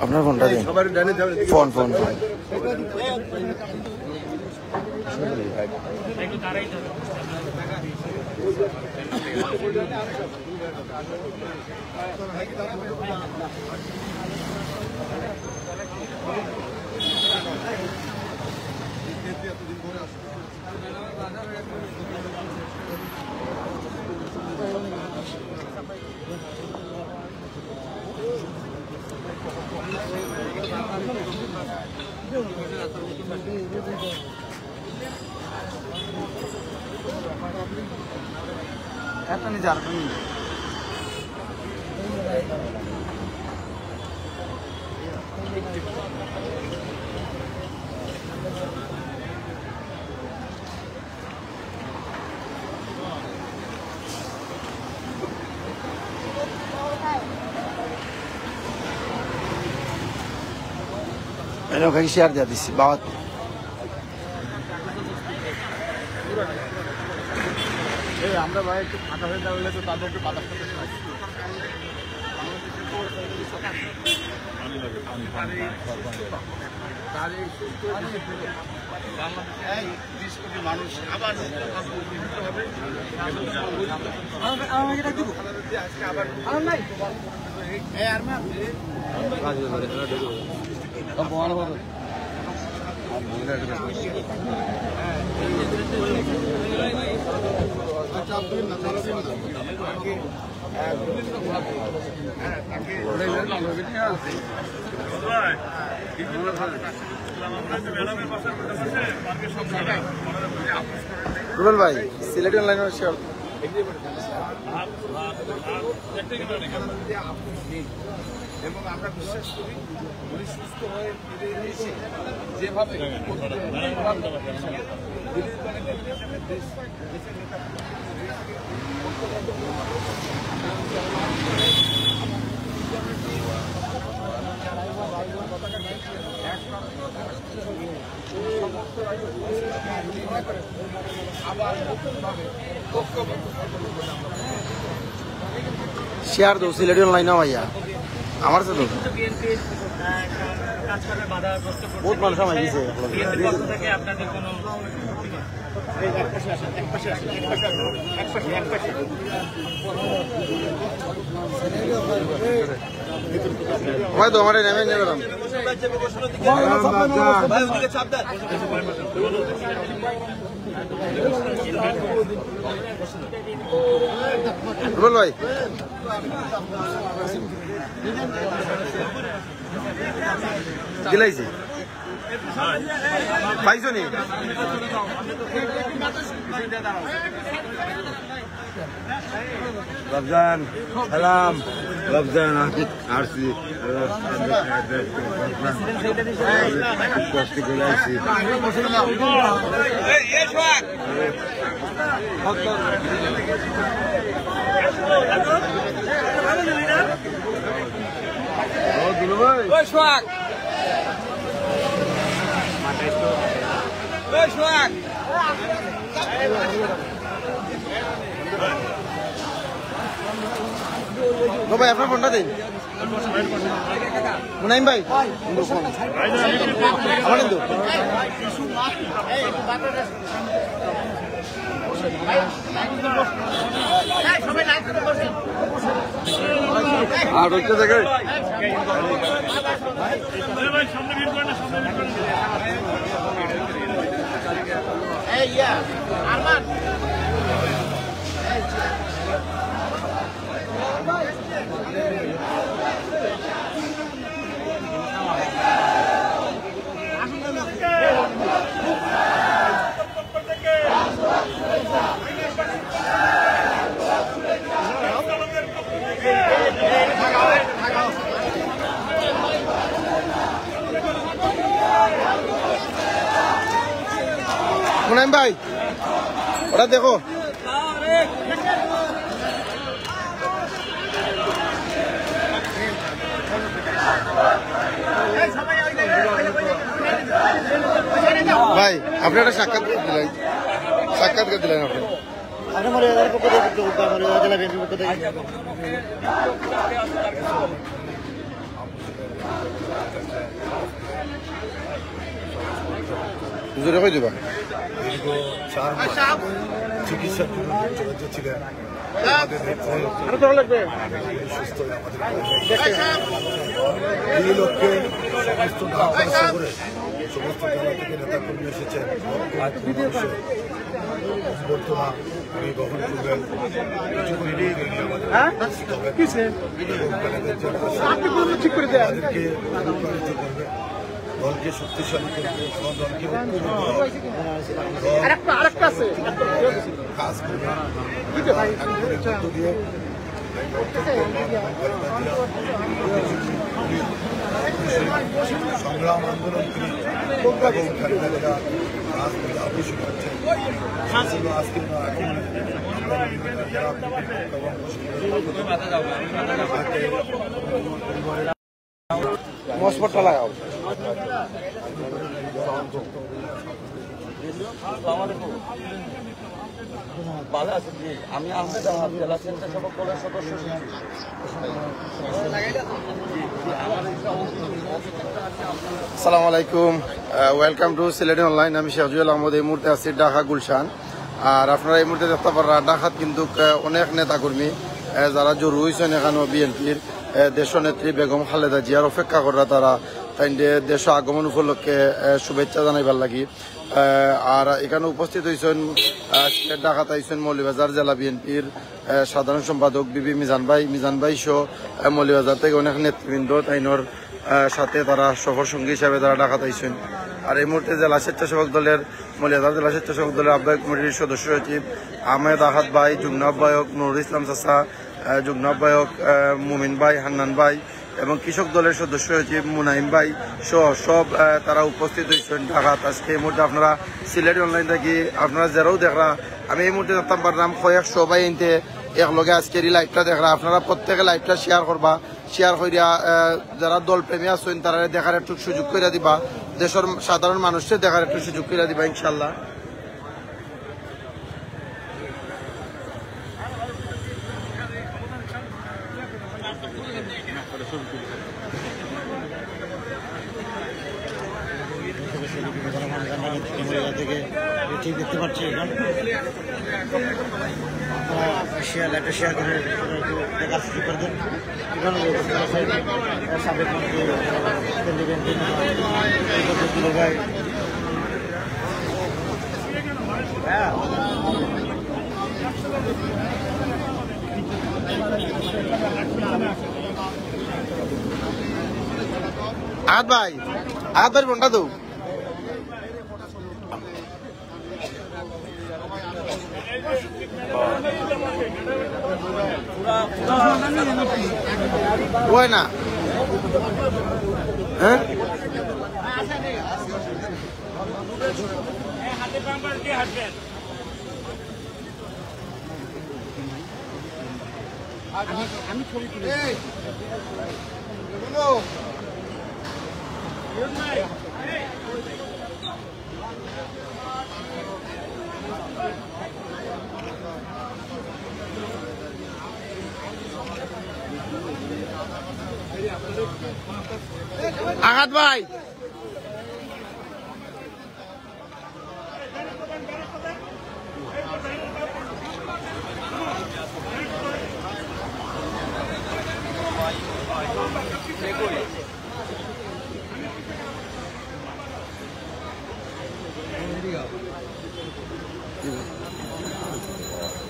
আপনার ফোনটা দিন ফোন ফোন ফোন ওখানে শেয়ার দিয়ে দিচ্ছি বাবা আমরা ভাই একটু ফাঁকা হয়ে যাওয়া তো তাদের একটু বাতাস করতে মানুষ আবার রুবেল ভাই সিলেট অনলাইনে এবং আমরা বিশ্বাস করি উনি সুস্থ হয়ে ফিরে এসে যেভাবে শেয়ার দো সিলেট অনলাইনে ভাইয়া আমার সাথে বহুত মানুষ আমায় দিয়েছে আপনাদের কোনো ভাই তো আমার নেমে নেবে রুবেল ভাই দিলাইছি পাইছো নি রমজান সালাম রমজান আসছি কষ্ট করে আসছি ও ভাই আপনার ফোনটা দিন মুনাইম ভাই আমার কিন্তু আর হচ্ছে দেখে মুনাইম ভাই ওরা দেখো ভাই আপনি একটা সাক্ষাৎ করে দিলেন আপনি জোরে কই দিবা দীর্ঘ 4 মাস চিকিৎসার জন্য যোগাযোগ ছিলেন সুস্থ হয়ে আমাদের এই লক্ষ্যে সমস্ত ঢাকা শহরে সমস্ত জেলা থেকে নেতাকর্মী এসেছেন বর্তমান উনি গ্রহণ করবেন আমাদেরকে অনুপ্রাণিত করবে দলকে শক্তিশালী করবে এবং দলকে কাজ করবে সংগ্রাম আন্দোলন অবশ্যই করছেন আজকে মসপটটা লাগাও ভালো আছে জি আমি আহমেদ আহাদ জেলা স্বেচ্ছাসেবক দলের সদস্য আসসালামু আলাইকুম ওয়েলকাম টু সিলেটি অনলাইন আমি শাহজুল আহমদ এই মুহূর্তে আছি ঢাকা গুলশান আর আপনারা এই মুহূর্তে দেখতে পারেন ঢাকাত কিন্তু অনেক নেতাকর্মী যারা জড়ো হয়েছেন এখানেও বিএনপির দেশনেত্রী বেগম খালেদা জিয়ার অপেক্ষা করা তারা তাই দেশ আগমন উপলক্ষে শুভেচ্ছা জানাইবার লাগি আর এখানে উপস্থিত হয়েছেন ঢাকাত আইছেন মৌলভীবাজার জেলা বিএনপির সাধারণ সম্পাদক বিবি মিজান ভাই সহ মৌলভীবাজার থেকে অনেক নেতৃবৃন্দ তাইনোর সাথে তারা সফর সঙ্গী হিসাবে তারা ঢাকাত আইছেন আর এই মুহূর্তে জেলা স্বেচ্ছাসেবক দলের মৌলভীবাজার জেলা স্বেচ্ছাসেবক দলের আহ্বায়ক কমিটির সদস্য সচিব আহমেদ আহাদ ভাই যুগ্ম আহ্বায়ক নুরুল ইসলাম চাচা যুগ্ম আহ্বায়ক মুমিন ভাই হান্নান ভাই এবং কৃষক দলের সদস্য সচিব মুনাইম ভাই সহ সব তারা উপস্থিত হয়েছেন ঢাকাত আজকে এই মুহূর্তে আপনারা সিলেটি অনলাইন থাকি আপনারা যারাও দেখরা আমি এই মুহূর্তে দেখতাম পারলাম কয়েক সবাই এনতে একলগে আজকের এই লাইভটা দেখরা আপনারা প্রত্যেকে লাইভটা শেয়ার করবা শেয়ার করিয়া যারা দল প্রেমী আছেন তারা দেখার একটু সুযোগ করে দিবা দেশের সাধারণ মানুষের দেখার একটু সুযোগ করে দিবা ইনশাল্লাহ থেকে ঠিক দেখতে পাচ্ছি লাইভটা শেয়ার করে একটু দেখার সুযোগ করে দেন এখানে সাবেক মন্ত্রী ভাই আহাদ ভাই ফোনটা দো ওই না হ্যাঁ আমি ছবি তুলি আঘাত ভাই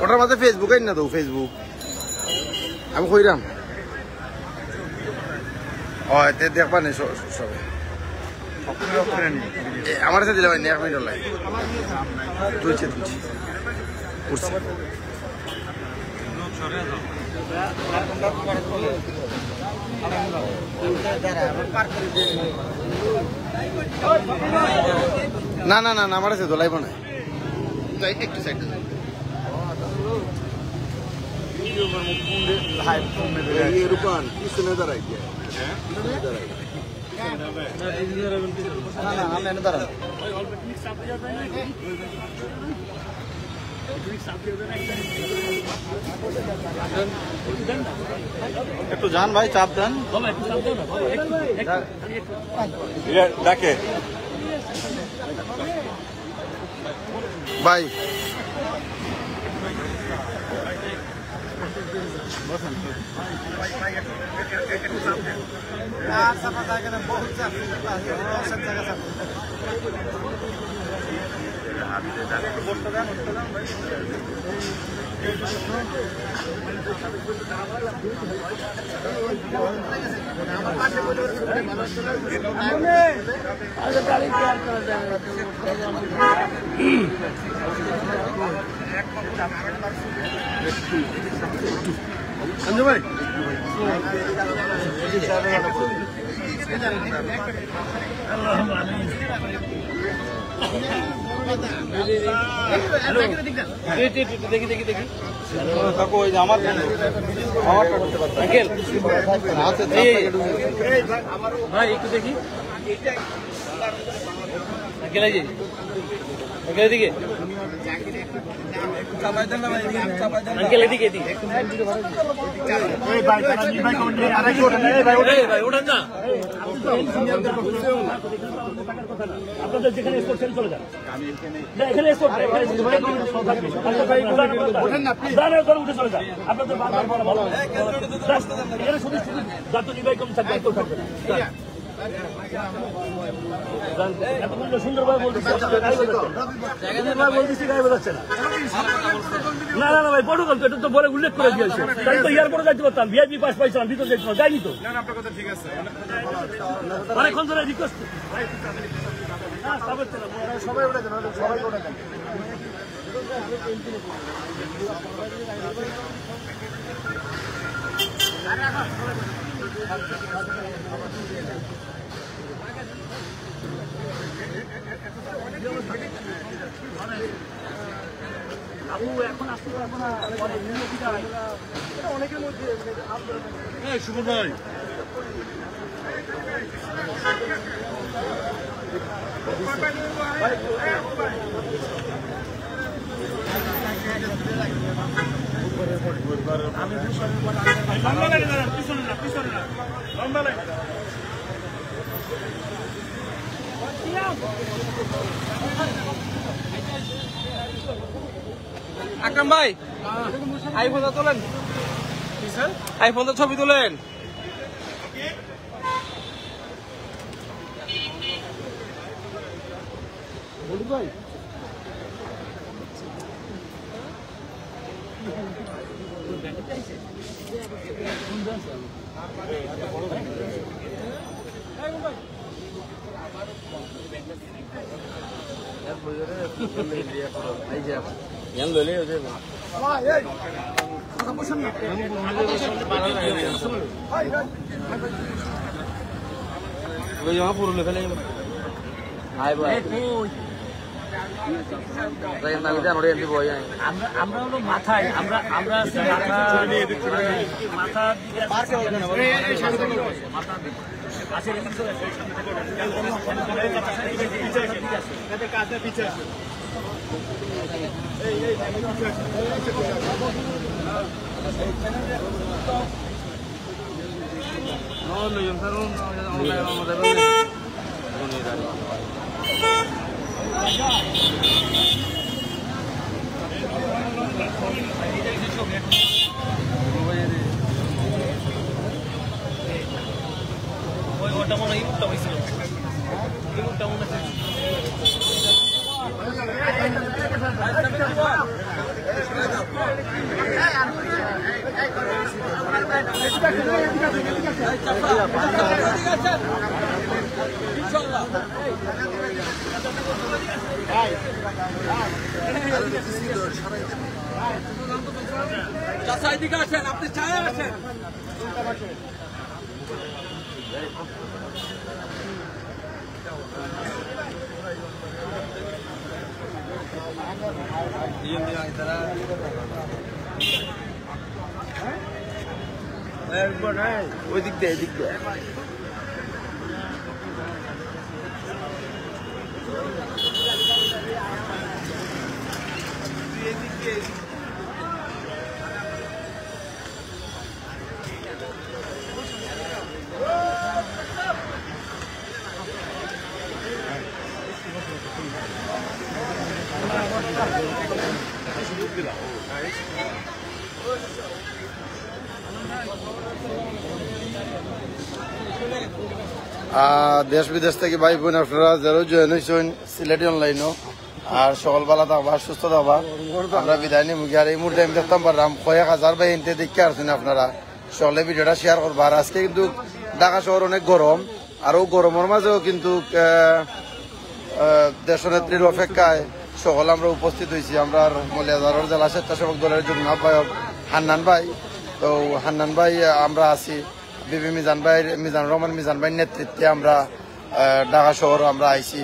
ওটার মাঝে ফেসবুক আইন না তো ফেসবুক আমি কইরাম ও এতে দেখবা নেই সবে আমার সাথে দিলে ভাই 1 মিনিট লাই তুলছি করছি না না না আমার সাথে দোলাইব না একটু সাইড রূপান পিছনে দাঁড়াই একটু যান ভাই, চাপ দেন ডাকে ভাই সঞ্জু ভাই ভাই একটু দেখি দিকে আঙ্কেল এদিকে আপনাদের যেখানে স্পোর্ট সেল চলে যান এখানে উঠে চলে যান আপনাদের ভালো এখানে শুধু যত নিবাই কম থাকবে কেউ থাকবে না সুন্দরভাবে বলতেছি গায়ে বোঝাচ্ছে না না ভাই প্রটোকল এটা তো বলে উল্লেখ করে দিয়েছে তাই তো এয়ারপোর্টে যাইতে পারতাম ভিআইপি পাস পাইছিলাম ভিতরে যাইতে পারতাম যাইনি তো অনেকক্ষণ ধরে রিকোয়েস্ট সবাই উঠে দেন সবাই উঠে দেন এখন আসতে অনেকের মধ্যে শুভ ভাই আকরাম ভাই আইফোনটা তোলেন, আইফোনটা ছবি তোলেন। ভাই পুরুলে ফেলে আমরা হলো মাথায় আমরা চাচা এদিকে আসেন, আপনি চায়ে আসেন। ওই দিক দিয়ে এদিক দিয়ে দেশ বিদেশ থেকে ভাই বোন আপনারা যারা জয়েন হয়েছেন সিলেটি অনলাইনও আর সকালবেলা থাকবা সুস্থ থাকবা আমরা বিদায় নিয়ে মুখে আর এই মুহূর্তে আমি দেখতাম পারলাম কয়েক হাজার ভাই এনতে দেখতে আসছেন আপনারা সকলে ভিডিওটা শেয়ার করবা। আর আজকে কিন্তু ঢাকা শহর অনেক গরম আর ও গরমের মাঝেও কিন্তু দেশনেত্রীর অপেক্ষায় সকল আমরা উপস্থিত হয়েছি। আমরা মলিয়াজারের জেলা স্বেচ্ছাসেবক দলের যুগ্ম আহ্বায়ক হান্নান ভাই, তো হান্নান ভাই আমরা আছি বিবি মিজানুর রহমান মিজান ভাইয়ের নেতৃত্বে আমরা ঢাকা শহর আমরা আইছি।